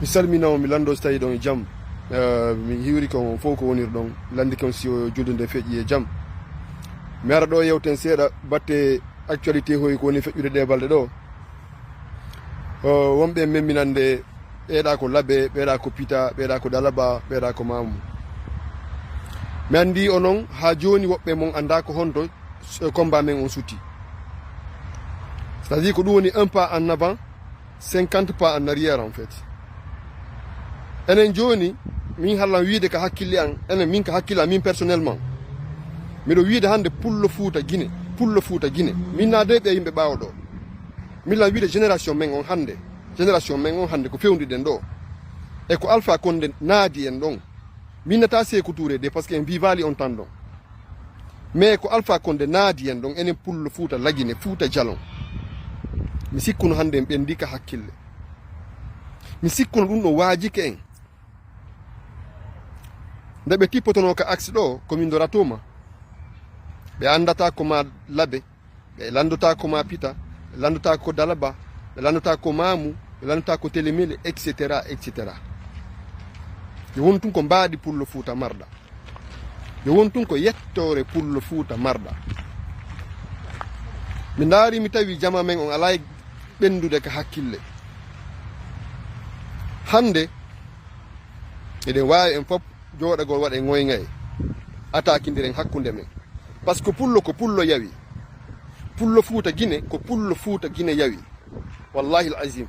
mi salminama mi lando so tawi ɗon e jaam mi hiwri kon fof ko woniri ɗon landi kon si julde nde feƴƴi e jaam mi ara ɗo yewten seeɗa batte actualité hoy ko woni feƴƴude ɗe balɗe ɗo wonɓe memminande ɓeeɗa ko labbe ɓeeɗa ko pita ɓeeɗa ko dalaba ɓeeɗa ko mamu mi andi onon ha joni woɓɓe mon anda ko honto combat men on sutti c'est à dire ko ɗum woni 1 pas en avant 50 pas en arrière en fait enen joni min hallan wiide ka hakkille an enen min ka hakkille min personnellement miɗo wiide hande pullo Fouta Guinée min naade ɓe yimɓe ɓawo ɗo millan wiide génération men on hande ko fewdiɗen ɗo e ko Alpha Condé naadi en ɗon min nata Sékou Touré de par ce que en vivali on tan ɗon mais ko Alpha Condé naadi en ɗon enen pullo Fouta Laguine Fouta Jalon mi sikkuno hande en ɓendi ka hakkille mi sikkuno ɗum ɗo waajike en nde ɓe tippotono ka axe ɗo komin doratoma ɓe andata koma labe ɓe landota koma pita ɓe landota ko dalaba ɓe landota ko mamu ɓe landota ko télémele etc yo won tun ko mbaadi pullo Fouta marɗa yo won tun ko yettore pullo Fouta marɗa mi ndaari mi tawi jama men on ala ɓendude ka hakkille hande eɗen wawi en fof jooɗagol waɗa ŋoyŋaye attaquindiren hakkunde men par ce que pullo ko pullo yawi pullo Fouta Guinée ko pullo Fouta Guinée yawi wallahi l azim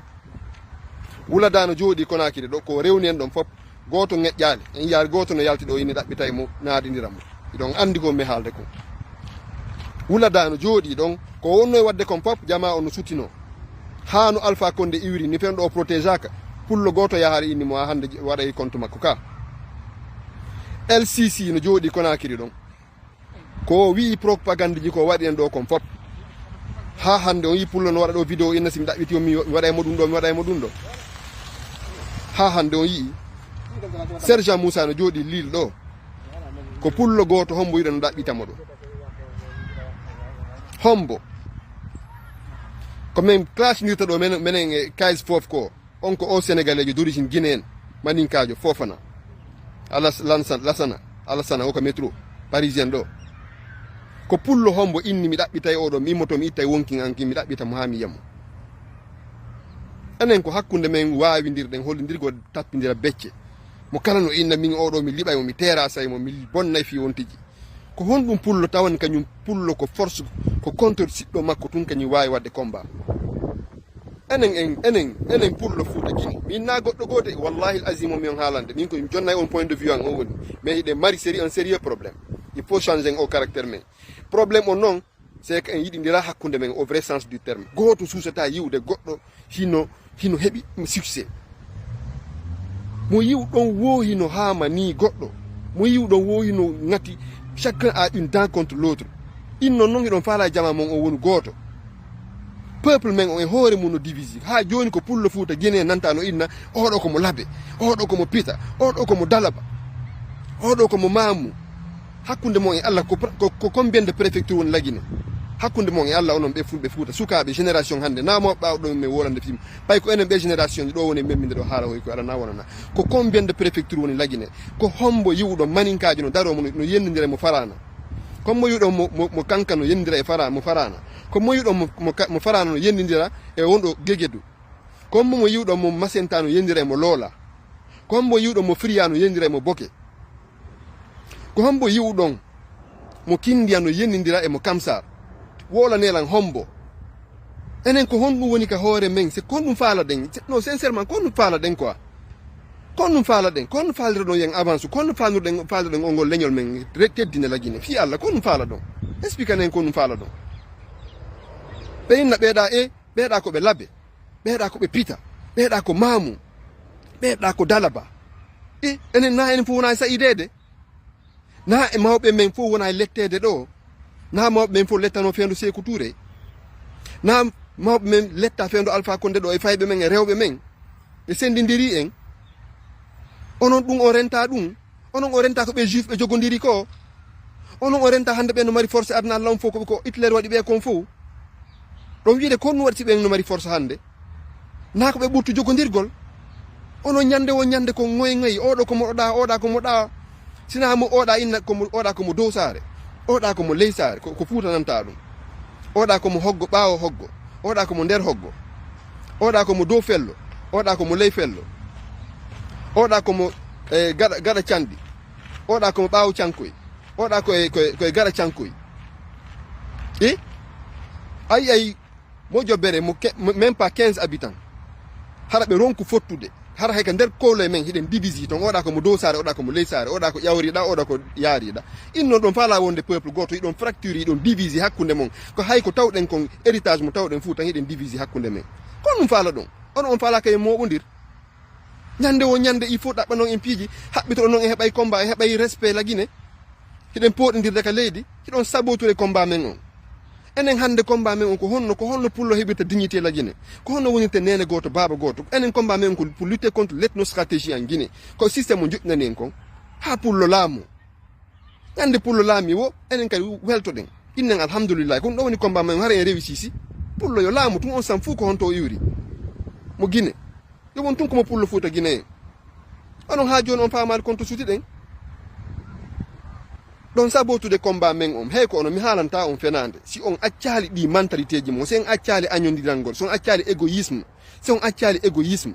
wuladano jooɗi Conakry ɗo ko rewni en ɗon fof goto ŋeƴƴali en yaari goto no yalti ɗo ine ɗaɓɓita e mo naadindiramo iɗon andi ko mi haalde ko wuladano jooɗi ɗon ko wonno e wadde kon fof jama o no sutino ha no Alpha Condé iwri ni fen ɗo protégaka pullo goto yahari inni mo ha hande waɗa e compte makko ka LCC no jooɗi Conakry ɗon ko wi propagande ji ko waɗi en ɗo kon fof ha hande on yi pullo no waɗa ɗo vidéo inna simi ɗaɓɓiti mi waɗa e mo ɗum ɗo ha hande on yii Sergent Moussa no jooɗi Lille ɗo ko pullo goto hombo yiɗa no ɗaɓɓitamo ɗo hombo ko min clashnirta ɗo menen e kayis fof ko on ko o sénégalais d'origine guinéen maninkajo Fofana Alassana o ko métro parisien ɗo ko pullo hombo inni mi ɗaɓɓitay oɗo mi immoto mi ittay wonkin anki mi ɗaɓɓita mo ha mi yiyamo enen ko hakkunde men wawidirɗen hollidirgo tappidira becce mo kala no inna min oɗo mi liɓaymo mi tera saymo mi bonnay fi wontiji ko honɗum pullo tawan kañum pullo ko force ko contre siɗɗo makko tun kañum wawi wadde combat enen pullo Fouta Guinée min na goɗɗo gote wallahi l azim min haalande min ko jonnay on point de vue an o woni mais hiɗe mari série un sérieux probléme il faut changer o caractère men probléme o noon c'est que en yiɗidira hakkude men au vrai sens du terme goto susata yiwde goɗɗo hino heɓi succès mo yiw ɗon wohino haama ni goɗɗo mo yiw ɗon wohino ngati chacun a une dent contre l'autre innon noon hiɗon faala jama mon o woni goto peuple men on e hoore mum no divisi ha joni ko pullo Fouta Guinée nanta no inna oɗo komo labe oɗo komo pita oɗo komo dalaba oɗo komo mamu hakkunde mon e Allah ko combien de préfecture woni Laguine hakkunde mon e Allah onon ɓe fulɓe Fouta sukaɓe génération hande na mo ɓawɗo min wolande film pay ko enen ɓe génération ji ɗo woni memminde ɗo haala hoy ko ala na wonana ko combien de préfecture woni Laguine ko hombo yiwɗo maninkaji no daromo no yennidira mo farana comme mo yiwɗo mo kanka no yennidira e fara mo farana comme mo yiwɗo mo farana no yennidira e wonɗo Guéguédou comme mo yiwɗo mo Macenta no yennidira e mo Loola comme mo yiwɗo mo Friya no yennidira e mo Boké ko hombo yiwɗon mo Kindiya no yennidira e mo Kamsar wolanelan hombo enen ko honɗum woni ka hoore men c'est kon ɗum faala ɗen non sincèrement kon ɗum faala ɗen quoi kon ɗum faala ɗen kon faalira ɗon yen avance kon ɗum faalirɗen o ngol leñol men teddine Laguine fi Allah kon ɗum faala ɗon explique anen kon ɗum faala ɗon ɓe inna ɓeeɗa ko ɓe labbe ɓeeɗa ko ɓe pita ɓeeɗa ko mamu ɓeeɗa ko dalaba enen na enen fof wona e saɗidede na e mawɓe men fof wona e lettede ɗo na mawɓe men fof lettano fendu Sékou Touré na mawɓe men letta fendu Alpha Condé ɗo e fayɓe men e rewɓe men ɓe sendidiri en onon ɗum o renta ɗum onon o renta ko ɓe juif ɓe jogodiri ko onon o renta hande ɓe no mari force adna Allah on fof ko Hitler waɗi ɓe kon fof ɗon wiide kon ɗum waɗi si ɓen no mari force hande na ko ɓe ɓurtu jogodirgol ono nyande ko ngoy oɗo ko moɗa oɗa ko moɗa sina mo oɗa inna ko oɗa ko mo dow sare oɗa ko mo ley sare ko futananta ɗum oɗa ko mo hoggo ɓaawo hoggo oɗa ko mo nder hoggo oɗa ko mo dow fello oɗa ko mo ley fello oɗa ko mo gaɗa candi oɗa ko mo ɓaawo cankoy oɗa koye gaɗa cankoy ay mo jobbere même pas 15 habitants hara ɓe ronku fottude hara hay ka nder kowle men hiɗen divisi ton oɗa ko mo dow sare oɗa ko mo ley sare oɗa ko ƴawriɗa oɗa ko yaariɗa innon ɗon faala wonde peuple goto yiɗon fracture yiɗon divisi hakkunde mon ko hay ko tawɗen kon héritage mo tawɗen fuu tan hiɗen divisi hakkunde men kon ɗum faala ɗon on faala kaye moɓodir ñande wo ñande il faut ɗaɓɓa noon en piiji haɓɓitoɗo noon e heɓay combat e heɓay respect lagine hiɗen poɗodirde ka leydi hiɗon sabotude combat men on enen hande combat men on ko honno pullo heɓirta dignité la Guinée ko honno wonirte nene goto baba goto enen combat men ko pour lutter contre l'ethnostratégie en Guinée ko système o joƴƴinani en kon ha pullo laamu ñande pullo laami wo enen kadi weltoɗen innen alhamdulillah kon ɗo woni combat men hara en réussisi pullo yo laamu tun on sam fuu ko honto o iwri mo Guinée yo won tun komo pullo fuuta Guinée en onon ha joni on faamade konto sutiɗen ɗon sabotude combat men on hey ko ono mi haalanta on fenande si on accali ɗi mentalité ji mo si on accali añodirangol si on accali égoïsme si on accali égoïsme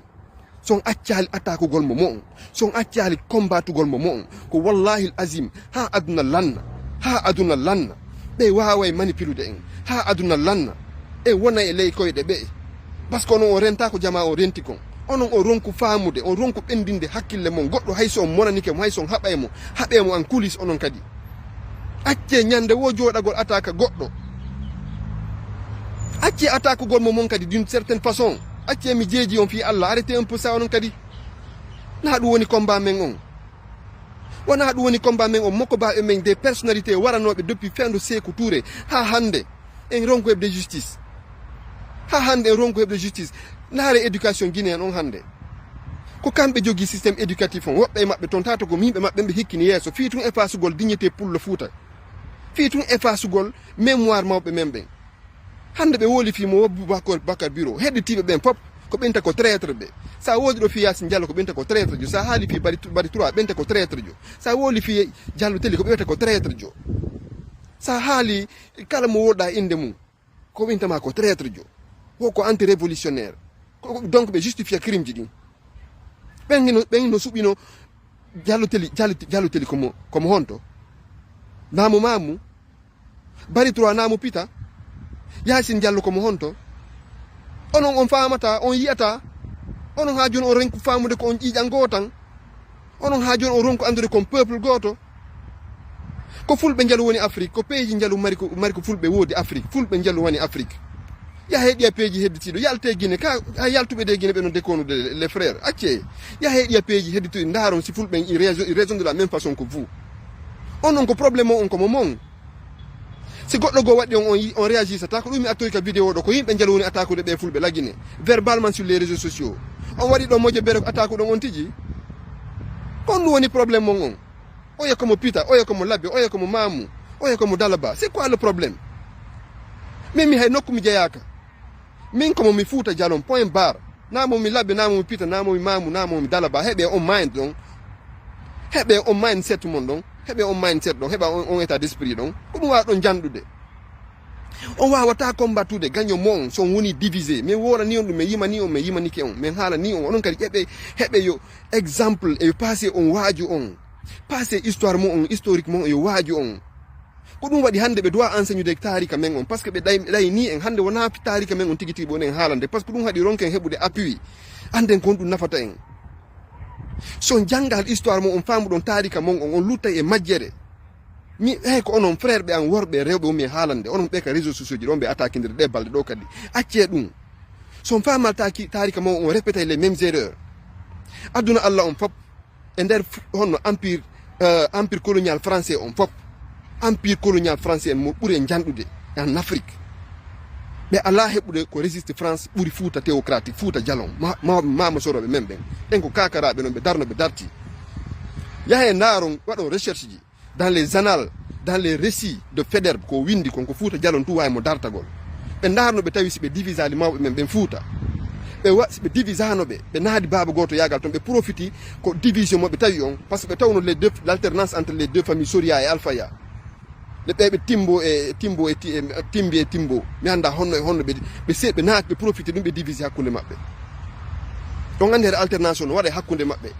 si on accali attaquegol mo on si on accali combatugol mo on ko wallahi azim ha aduna lanna ɓe waway manipulude en ha aduna lanna e wona e ley koyɗe ɓe par ce que onon o renta ko jama o renti kon onon o ronku faamude on ronku ɓendinde hakkille mon goɗɗo hayso on monanike mo hayso on haɓemo en coulisse onon kadi acce ñande wo jooɗagol attaque goɗɗo acce attaque gol mo mon kadi d'une certaine façon acce mi jeeji on fi Allah arrêtez un peu ça onon kadi na ɗum woni combat men on wona ɗum woni combat men on mokko ba e men des personnalités waranoɓe depuis fin de Sékou Touré ha hande en ronko hebde justice naare éducation guinéen on hande ko kamɓe jogui systéme éducatif on woɓɓe e maɓɓe toon tata ko yimɓe maɓɓe ɓe hikkini yeeso fi tun effacegol dignité pullo Fouta fi tun effacegol mémoire mawɓe men ɓen hande ɓe woli fimo wobbu Bakar Bureau heɗitiɓe ɓen pop ko ɓenta ko traître ɓe sa woodi ɗo fi Yasin Diallo ko ɓenta ko traître jo sa haali fi bari 3 ɓenta ko traître jo sa woli fi Diallo Telli ko ɓewta ko traître jo sa haali kala mo woɗɗa inde mum ko ɓentama ko traître jo woko anti révolutionnaire donc ɓe justifia crime ji ɗin ɓen no suɓino Diallo Telli komo honto naamu mamu bari 3 naamu pita Yasin Diallo komo honto onon on famata on yiyata onon ha joni on renku famude ko on ƴiƴan goo tan onon ha joni on ronku andude kon peuple goto ko fulɓe njalu woni Afrique ko pays njalu mari ko fulɓe woodi Afrique fulɓe njalu woni Afrique ya heeɗi a peeji hedditiɗo yalte Guinée ka ha yaltuɓe de Guinée ɓe no dékonude les frères acce ya heeɗi a peeji hedditiɗo ndaron si fulɓe raison de la même façon que vous onon ko probléme o on komo mon si goɗɗo goo waɗi on réagisata ko ɗum mi attori ka vidéo ɗo ko yimɓe njalu woni attaquude ɓe fulɓe la Guinée verbalement sur les réseaux sociaux on waɗi ɗo moƴo bere ko attaque ɗon on tigi kon ɗum woni probléme mon on oya komo Pita oya komo Labbe oya komo Mamou oya komo Dalaba c'est quoi le problème min mi hay nokku mi jeyaka min komo mi Fouta Djalon point barre namomi Labbe namomi Pita namomi Mamou namomi Dalaba heɓe on mind ɗon heɓe on mindset mon ɗon heɓe on mindset ɗon heɓa on état d'esprit ɗon ko ɗum wawa ɗon janɗude on wawata combattude gaño mo on son woni divisé min worani on ɗum min yimani on min yimanike on min haalani on onon kadi heɓe yo exemple e passé on waaju on passé histoire mo on historique mo yo waaju on ko ɗum waɗi hande ɓe doit enseignude tarika men on par ce que ɓe ɗay ni en hande wona tarika men on tigi tigi bonen haalande par ce que ɗum haɗi ronken heɓude appui anden kon ɗum nafata en son jangal histoire mo on faamu ɗon tarika mon on lutta e majjere mi ko onon frère ɓe an worɓe rewɓe woni haalande onon ɓe ka réseaux sociaux ji ɗon ɓe attaquindire ɗe balɗe ɗo kadi acce ɗum son faamal tarika mon on répéta les mêmes erreurs aduna Allah on fop e nder honno empire colonial français on fop empire colonial français mo ɓuuri e janɗude en Afrique ɓe ala heɓude ko résiste France ɓuuri Fouta théocratique Fouta Djalon mama soroɓe men ɓen ɗen ko kakaraɓe noon ɓe darnoɓe darti yaha e ndaaron waɗon recherche ji dans les annales dans les récits de Faidherbe ko windi konko Fouta Djalon tu wawi mo dartagol ɓe darno ɓe tawi si ɓe divisali mawɓe men ɓen Fouta ɓe divise hanoɓe ɓe naadi baaba goto yagal toon ɓe profiti ko division mo ɓe tawi on par ce que ɓe tawno l'alternance entre les deux familles Soria et Alfaya ɓe timbo e timbi e timbo mi anda honno e honno ɓe naati ɓe profiti ɗum ɓe divise hakkude maɓɓe ɗon andi hede alternance o no waɗa hakkude maɓɓe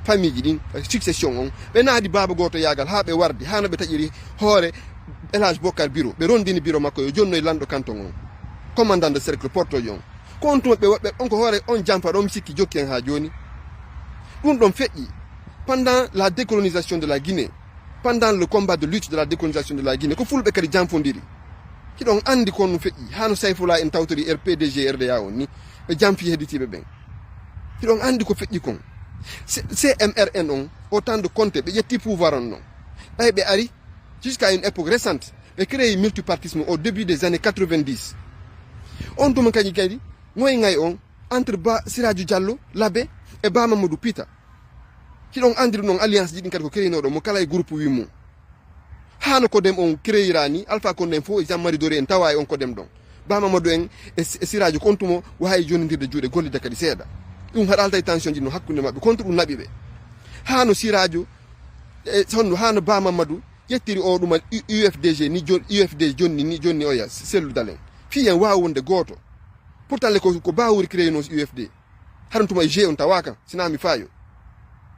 famille ji ɗin succession on ɓe naadi baaba goto yagal ha ɓe wardi hano ɓe taƴiri hoore Elhadji Bocar Biro ɓe rondini biro makko yo jonnoye lanɗo canton on commandant de cercle portoje on ko on tuma ɓe waɓɓe on ko hoore on jampa ɗon mi sikki jokki hen ha joni ɗum ɗon feƴƴi pendant la décolonisation de la Guinée pendant le combat de lutte de la décolonisation de la Guinée ko fulɓe kadi jamfodiri hiɗon andi ko no feƴƴi hano Sayfoula en tawtori PDG RDA on ni ɓe jamfi hedditiɓe ɓen hiɗon andi ko feƴƴi kon CMRN on au temps de Conté ɓe ƴetti pouvoir on non ɓay ɓe ari jusqu'à une époque récente ɓe créé multipartisme au début des années 90 on tuma kadi ngoy on entre Ba Siraju Diallo Labé e Ba Mamadou Pita hiɗon andiri noon alliance ji ɗin kadi ko créinoɗo mo kala e groupe wi mum hano kodem on créirani Alpha Condé en fof e Jean Marie Doré en tawa e on kodem ɗon Ba Mamadou en e Siraju kon tumo wawi jonodirde juuɗe gollida kadi seeɗa ɗum haɗa alta e tension ji no hakkude maɓɓe contre ɗum naɓi ɓe hano Siraju e honno hano Ba Mamadou yettiri o ɗuma UFDG ni UFD jonni oya selludalen fi en wawi wonde goto pourtant le ko bawuri créé no UFD haran tuma G on tawaka sina mi fayo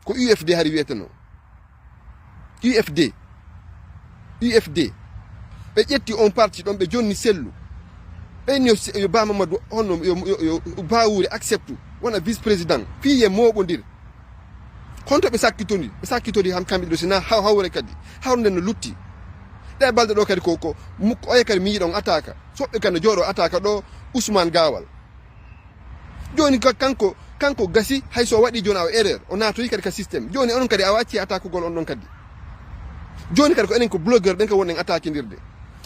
ko UFD hari wiyeteno UFD ɓe ƴetti on parti ɗon ɓe jonni sellu ɓeyni yo Ba Mamadou honno yo bawuri accepte wona vice président fiye moɓodir konto ɓe sakkitori ham kamɓe ɗo sina hawre kadi hawrde no lutti ɗe balɗe ɗo kadi ko oye kadi mi yiɗon attaque soɓɓe kadi no jooɗo attaque ɗo Ousmane Gawal joni kanko gasi hay so waɗi joni awa erreur o natoyi kadi ka systéme joni onon kadi awa acci attaque gol on ɗon kadi joni kadi ko enen ko blogueur ɗen ka wonɗen attaque dirde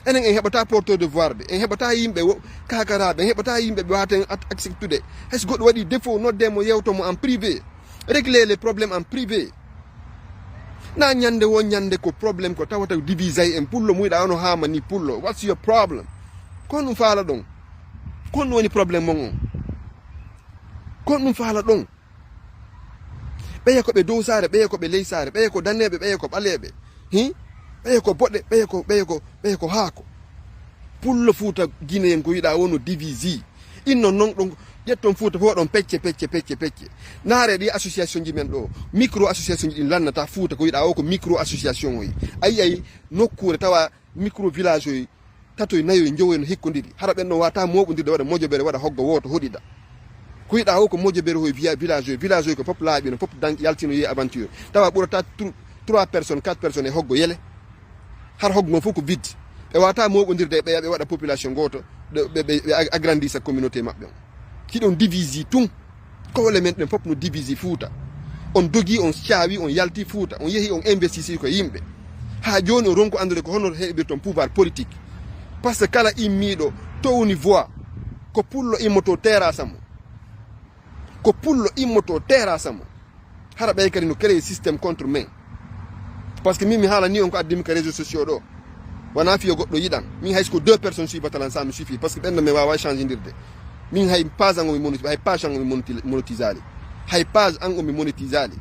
enen en heɓata porteur de voix ɓe en heɓata yimɓe kakaraɓe en heɓata yimɓe ɓe waten acceptude hayso goɗɗo waɗi défaut noddemo yewtomo en privé régler les problèmes en privé na ñande wo ñande ko probléme ko tawata divisay en pullo muyɗa ono hama ni pullo what's your problem kon ɗum faala ɗon kon ɗum woni probléme mon on kon ɗum faala ɗon ɓeye ko ɓe dow saare ɓeye ko ɓe ley saare ɓeye ko daneɓe ɓeye ko ɓaleɓe ɓeye ko boɗɗe ɓeye ko haako pullo Fuuta Guinéen ko yiɗa wono divisi inno non ɗon ƴetton Fuuta fof ɗon pecce naare ɗi association ji men ɗo micro association ji ɗin lannata Fuuta ko yiɗa o ko micro association oyi ayi nokkure tawa micro village oyi tatoy nayoy jowoy no hikkodiri hara ɓen ɗon wata moɓodirde waɗa moƴoɓere waɗa hoggo woto hoɗiɗa ko yiɗa o ko moƴoɓere hoy village oyi ko fof laaɓi no fof yaltino yi aventure tawa ɓurata 3 personnes 4 personnes e hoggo yele har hoggo ngon fof ko vide ɓe wata moɓodirde ɓeya ɓe waɗa population goto ɓe agrandissa communauté maɓɓe on hiɗon divisi tun kowle men ɗen fof no divisi Fuuta on dogi on caawi on yalti Fuuta on yeehi on investisi ko yimɓe ha joni o ronko andude ko hono heɓirton pouvoir politique par ce que kala immiɗo towni voix ko pullo immoto terrasse mo hara ɓey kadi no créé systéme contre men par ce que min mi haala ni on ko addimi ka réseaux sociaux ɗo wona fiyo goɗɗo yiɗan min hayso ko 2 personnes suivata l'ensemble suffit par ce que ɓenɗo mi wawa change dirde min hay page an omi hay page an omi monétisali hay page an omi monétisali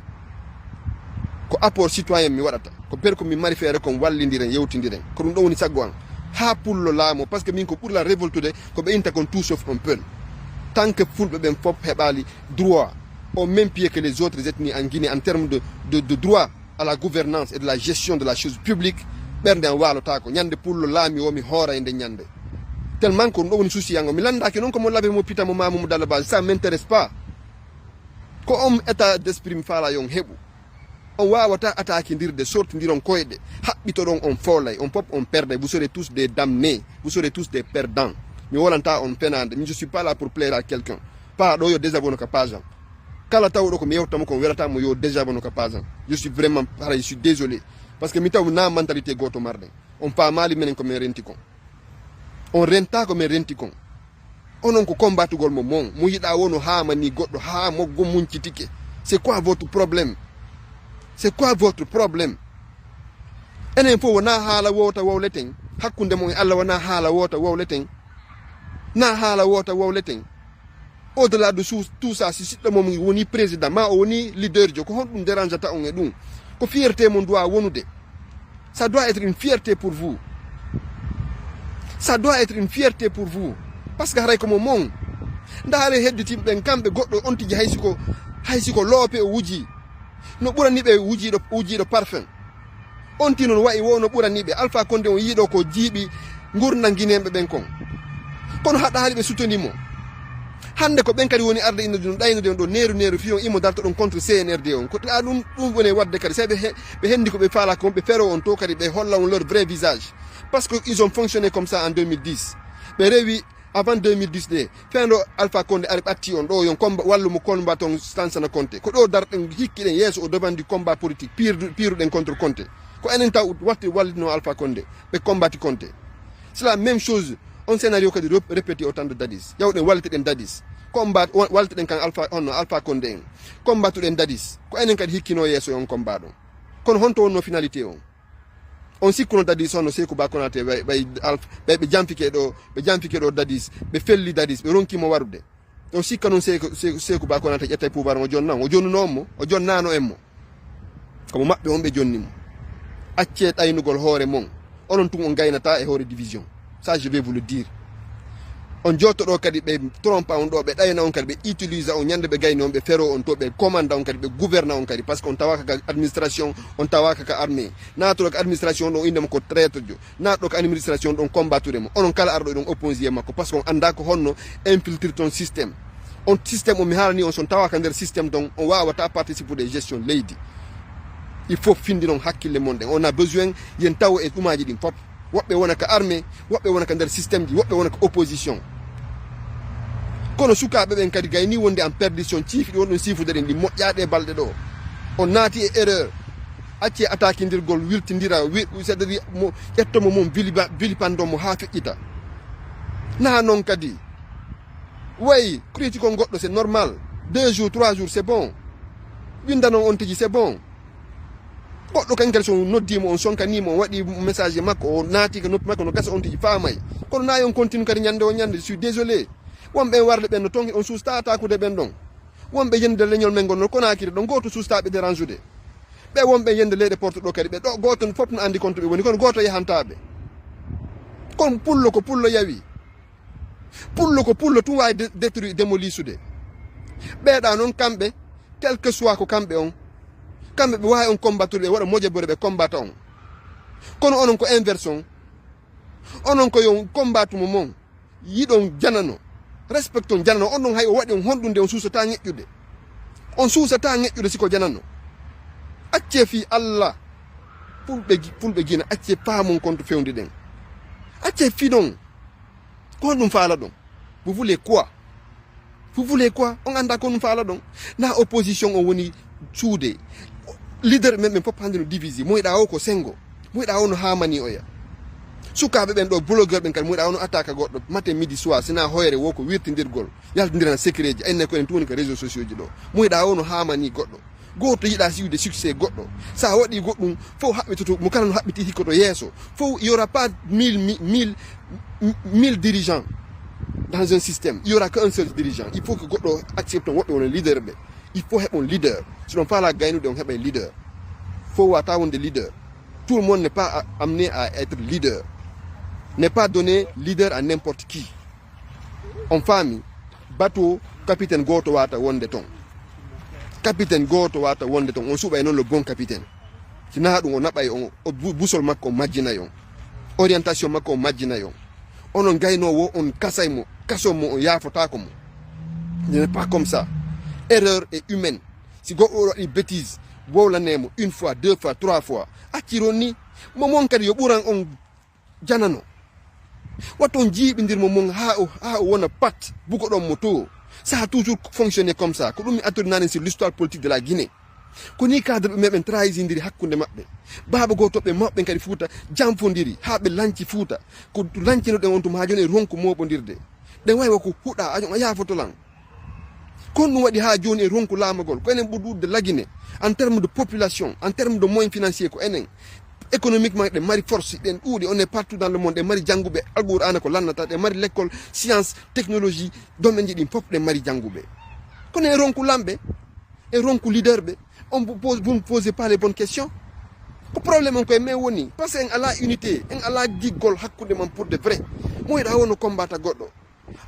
ko apport citoyen mi waɗata ko ber ko mi mari feere kon wallidiren yewtidiren ko ɗum ɗo woni saggo an ha pullo laamo par ce que min ko ɓurla révoltude ko ɓe inta kon tout sauf un peu tant que fulɓe ɓen fof heɓali droit au même pied que les autres ethnies en Guinée en termes de droit à la gouvernance et de la gestion de la chose publique ɓernde an walotako ñande pullo laami o mi hoora e nde ñande tellement ko ɗum ɗo woni souci yango mi landaki noon komo laɓe mo Pita mo Mamoudou Dalla Base ça m'intéresse pas ko on état d'esprit mi faala yon heɓu on wawata attaquedirde sortidiron koyɗe haɓɓitoɗon on foolay on pop on perde vous serez tous des damnés vous serez tous des perdants mi wolanta on penade mi je suis pas là pour plaire à quelqu'un pas ɗo yo désabonné ka page am kala tawɗo ko mi yewtamo kon welatamo yo désabonné ka page am je suis vraiment pareil je suis désolé par ce que mi taw na mentalité goto marɗen on paamali menen komin renti kon on renta komin renti kon onon ko combatugol mo mon mo yiɗa wono hamani goɗɗo ha moggo muncitike c'est quoi votre problème enen fof wona haala wowta wowleten hakkunde mon e Allah wona haala wowta wowleten na haala wowta wowleten au-delà de tout ça si siɗɗo mom woni président ma o woni leader jo ko honɗum dérangeata on e ɗum ko fierté mon doit wonude. Ça doit être une fierté pour vous. Ça doit être une fierté pour vous. Parce que haray ko mo mon ndaare hedditimɓe ɓen kamɓe goɗɗo on tigi haysiko loope o wuji no ɓurani ɓe wujiɗo parfum on ti non wayi wo no ɓurani ɓe Alpha Condé on yiiɗo ko jiiɓi gurdam guinéɓe ɓen kon kono haɗa haali ɓe soutenimo hande ko ɓen kadi woni arde innude no ɗaynude on ɗo neeru fiyon imo darto ɗon contre CNRD on ko ɗa ɗum woni wadde kadi se ɓe hendi ko ɓe faala ko ɓe fero on to kadi ɓe holla on leur vrai visage parce que ils ont fonctionné comme ça en 2010 ɓe rewi avant 2010 de fendo Alpha Condé ari ɓatti on ɗo yon combat wallumo combat on Lansana Conté ko ɗo darɗen hikkiɗen yeeso au devant du combat politique piruɗen contre Conté ko enen taw watti wallitno Alpha Condé ɓe combati Conté c'est la même chose on scénario kadi répété autant de Dadis yawɗen wallitiɗen Dadis combat wallitiɗen kan Alpha Condé en combatuɗen Dadis ko enen kadi hikkino yeeso on combat ɗon kono honto wonno finalité on sikkuno Dadis hono Sékou Ba Konaté ɓe jamfike ɗo Dadis ɓe felli Dadis ɓe ronkimo warude on sikka noon Sékou Ba Konaté ƴetta pouvoir o jonnan o jonnunomo o jonnano en mo komo maɓɓe on ɓe jonnimo acce ɗaynugol hoore mon onon tun on gaynata e hoore division ça je vais vous le dire on jottoɗo kadi ɓe trompa on ɗo ɓe ɗayna on kadi ɓe utilisa on ñande ɓe gayni on ɓe fero on to ɓe commanda on kadi ɓe gouverna on kadi par ce que on tawaka ka administration on tawaka ka armée natoɗo ko administration ɗo indema ko traître jo natɗo ko administration ɗon combaturemo onon kala arɗo ɗon opposé makko par ce que on anda ko honno infiltre ton systéme on systéme o mi haalani on son tawaka nder systéme ɗon on wawata participe de gestion leydi il faut findi noon hakkille mon ɗen on a besoin yen taw e ɗumaji ɗin fop woɓɓe wona ka armée woɓɓe wona ka nder systéme ji woɓɓe wona ka opposition kono sukaɓe ɓen kadi gayni wonde en perdition ciifiɗi wonɗon sifude ɗen ɗi moƴƴaɗe balɗe ɗo on naati e erreur acce attaquindirgol wiltidira c'est à dire mo ƴettomo mum vilipandomo ha feƴƴita na noon kadi wayi critique on goɗɗo c'est normal 2 jours 3 jours c'est bon windanon on tigi c'est bon goɗɗo kankal so noddimo on sonkanimo on waɗi message makko o naati ko noppi makko no gasa on tigi faamay kono nayi on continue kadi ñande o ñande je suis désolé wonɓe warde ɓen no tongi on sustatakude ɓen ɗon wonɓe yende leñol men gon no Konakiri ɗon goto sustaɓe dérange de ɓe wonɓe yende leyɗe porte ɗo kadi ɓe ɗo goto fof no andi konto ɓe woni kono goto yahantaɓe kono pullo ko pullo yawi pullo tun wawi détruire démolisude ɓeeɗa noon kamɓe quel que soit ko kamɓe on kamɓe ɓe wawi on combattude ɓe waɗa mojabore ɓe combata on kono onon ko inversion onon ko yo combattumo mon yiɗon janano respecton janano on ɗon hay o waɗi on honɗunde on suusata ñeƴƴude siko janano acce fi Allah fulɓe guina acce paamon konto fewndi ɗen acce fi ɗon ko honɗum faala ɗon vous voulez quoi on anda ko ɗum faala ɗon na opposition o woni suude leader men ɓen fof hande no divisi moyɗa o ko sengo moyɗa o no hamani oya sukaɓe ɓen ɗo blogueur ɓen kadi moyɗa ono attaque goɗɗo matin midi soir sina hoyre wo ko wirtidirgol yaltodirana secret ji enne ko en tuni ko réseaux sociaux ji ɗo moyɗa ono hamani goɗɗo goto yiɗa siwde succès goɗɗo sa waɗi goɗɗum fof haɓɓitoto mo kala no haɓɓiti hikkoto yeeso fof il y aura pas mille dirigeants dans un système il y aura qu'un seul dirigeant il faut que goɗɗo accepte woɓɓe wona leader ɓe il faut heɓon leader si ɗon faala gaynude on heɓa leader faut wata wonde leader tout le monde n'est pas amené à être leader n'est pas donné leader à n'importe qui on famille bateau capitaine goto wata wonde ton on suɓay noon le bon capitaine sina ɗum o naɓay on busol makko o majjinayi on orientation makko o majjinayi on onon gaynowo on kasaymo kasomo on yafotako mo ce n'est pas comme ça erreur est humaine si goɗɗo waɗi bêtise wowlanemo une fois 2 fois 3 fois acciron ni momon kadi yo ɓuran on janano watton jiiɓidirmo mon ha o wona pat bugoɗon mo to ça a toujours fonctionné comme ça ko ɗum mi attorinani sur l'histoire politique de la Guinée ko ni cadre ɓe meɓen trahisindiri hakkude maɓɓe baaba goo toɓɓe mawɓen kadi Fouta janfodiri ha ɓe lanci Fouta ko lancinoɗen on tum ha joni e ronku moɓodirde ɗen wawi ko huuɗa a yafotolan kon ɗum waɗi ha joni e ronku laamagol ko enen ɓurɗurde lagine en terme de population en terme de moyen financier ko enen économiquement des mari force den uudi on est partout dans le monde des mari jangube alqur'ana ko lannata des mari l'école science technologie domaine ji ɗin fof des mari jangube kono e ronku lambe e ronku leader be vous ne posez pas les bonnes questions ko problème on koye mais woni parce que en ala unité en ala diggol hakkude man pour de vrai moyɗa wono combattre goɗɗo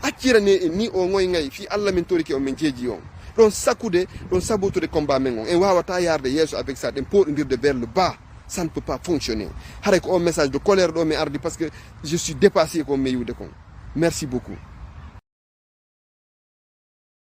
accirane ni o ngoy ngay fi Allah min toriki o min jeeji on ɗon sakkude ɗon sabotude combat men on en wawata yarde yeeso avec ça ɗen poɗodirde vers le bas. Ça ne peut pas fonctionner. Avec un message de colère, mais ardi parce que je suis dépassé comme Meyoudekon. Merci beaucoup.